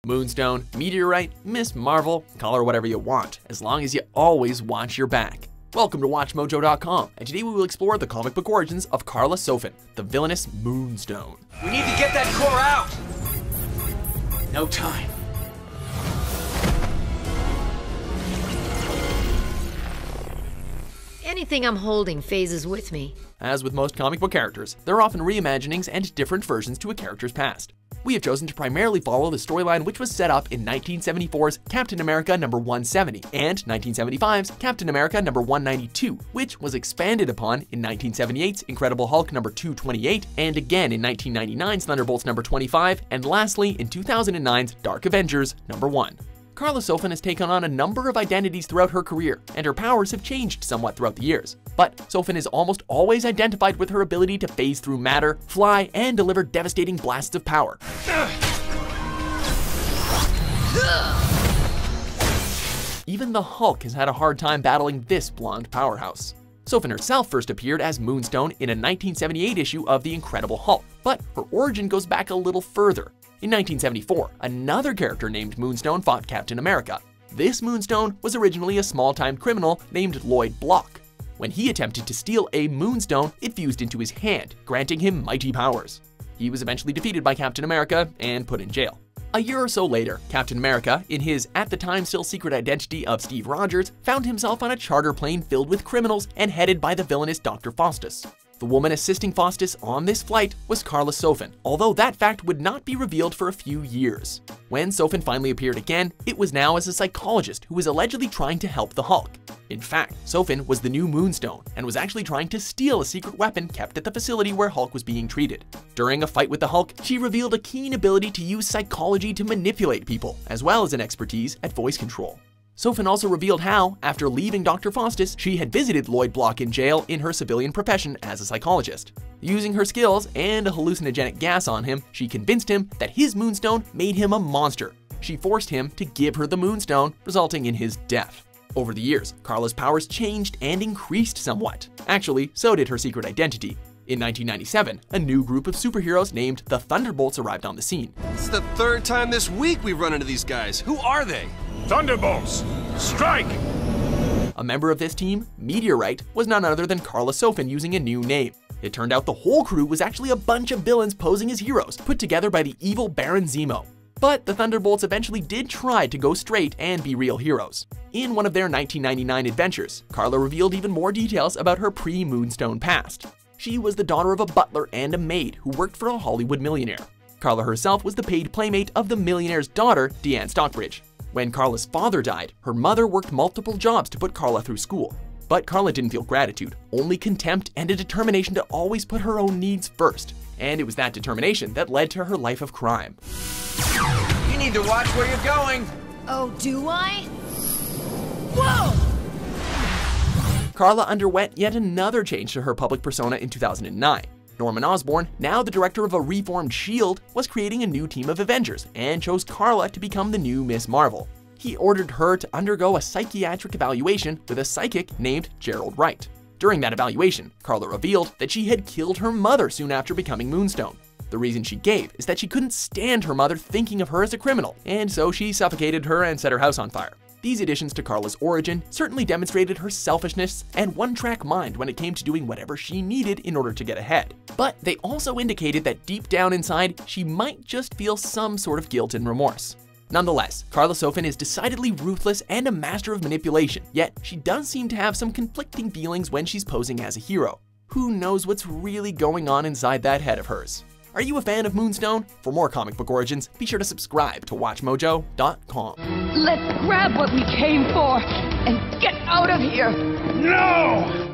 Moonstone, Meteorite, Miss Marvel, call her whatever you want, as long as you always watch your back. Welcome to WatchMojo.com, and today we will explore the comic book origins of Klara Sofen, the villainous Moonstone. We need to get that core out! No time. Anything I'm holding phases with me. As with most comic book characters, there are often reimaginings and different versions to a character's past. We have chosen to primarily follow the storyline which was set up in 1974's Captain America number 170 and 1975's Captain America number 192, which was expanded upon in 1978's Incredible Hulk number 228, and again in 1999's Thunderbolts number 25, and lastly in 2009's Dark Avengers number 1. Klara Sofen has taken on a number of identities throughout her career, and her powers have changed somewhat throughout the years. But Sofen is almost always identified with her ability to phase through matter, fly, and deliver devastating blasts of power. Even the Hulk has had a hard time battling this blonde powerhouse. Sofen herself first appeared as Moonstone in a 1978 issue of The Incredible Hulk, but her origin goes back a little further. In 1974, another character named Moonstone fought Captain America. This Moonstone was originally a small-time criminal named Lloyd Block. When he attempted to steal a Moonstone, it fused into his hand, granting him mighty powers. He was eventually defeated by Captain America and put in jail. A year or so later, Captain America, in his at the time still secret identity of Steve Rogers, found himself on a charter plane filled with criminals and headed by the villainous Dr. Faustus. The woman assisting Faustus on this flight was Klara Sofen, although that fact would not be revealed for a few years. When Sofen finally appeared again, it was now as a psychologist who was allegedly trying to help the Hulk. In fact, Sofen was the new Moonstone and was actually trying to steal a secret weapon kept at the facility where Hulk was being treated. During a fight with the Hulk, she revealed a keen ability to use psychology to manipulate people, as well as an expertise at voice control. Sofen also revealed how, after leaving Dr. Faustus, she had visited Lloyd Block in jail in her civilian profession as a psychologist. Using her skills and a hallucinogenic gas on him, she convinced him that his Moonstone made him a monster. She forced him to give her the Moonstone, resulting in his death. Over the years, Karla's powers changed and increased somewhat. Actually, so did her secret identity. In 1997, a new group of superheroes named the Thunderbolts arrived on the scene. It's the third time this week we've run into these guys. Who are they? Thunderbolts, strike! A member of this team, Meteorite, was none other than Klara Sofen using a new name. It turned out the whole crew was actually a bunch of villains posing as heroes, put together by the evil Baron Zemo. But the Thunderbolts eventually did try to go straight and be real heroes. In one of their 1999 adventures, Klara revealed even more details about her pre-Moonstone past. She was the daughter of a butler and a maid who worked for a Hollywood millionaire. Klara herself was the paid playmate of the millionaire's daughter, Deanne Stockbridge. When Karla's father died, her mother worked multiple jobs to put Klara through school. But Klara didn't feel gratitude, only contempt and a determination to always put her own needs first. And it was that determination that led to her life of crime. You need to watch where you're going. Oh, do I? Whoa! Klara underwent yet another change to her public persona in 2009. Norman Osborn, now the director of a reformed S.H.I.E.L.D., was creating a new team of Avengers and chose Klara to become the new Miss Marvel. He ordered her to undergo a psychiatric evaluation with a psychic named Gerald Wright. During that evaluation, Klara revealed that she had killed her mother soon after becoming Moonstone. The reason she gave is that she couldn't stand her mother thinking of her as a criminal, and so she suffocated her and set her house on fire. These additions to Karla's origin certainly demonstrated her selfishness and one-track mind when it came to doing whatever she needed in order to get ahead. But they also indicated that deep down inside, she might just feel some sort of guilt and remorse. Nonetheless, Klara Sofen is decidedly ruthless and a master of manipulation, yet she does seem to have some conflicting feelings when she's posing as a hero. Who knows what's really going on inside that head of hers? Are you a fan of Moonstone? For more comic book origins, be sure to subscribe to WatchMojo.com. Let's grab what we came for and get out of here! No!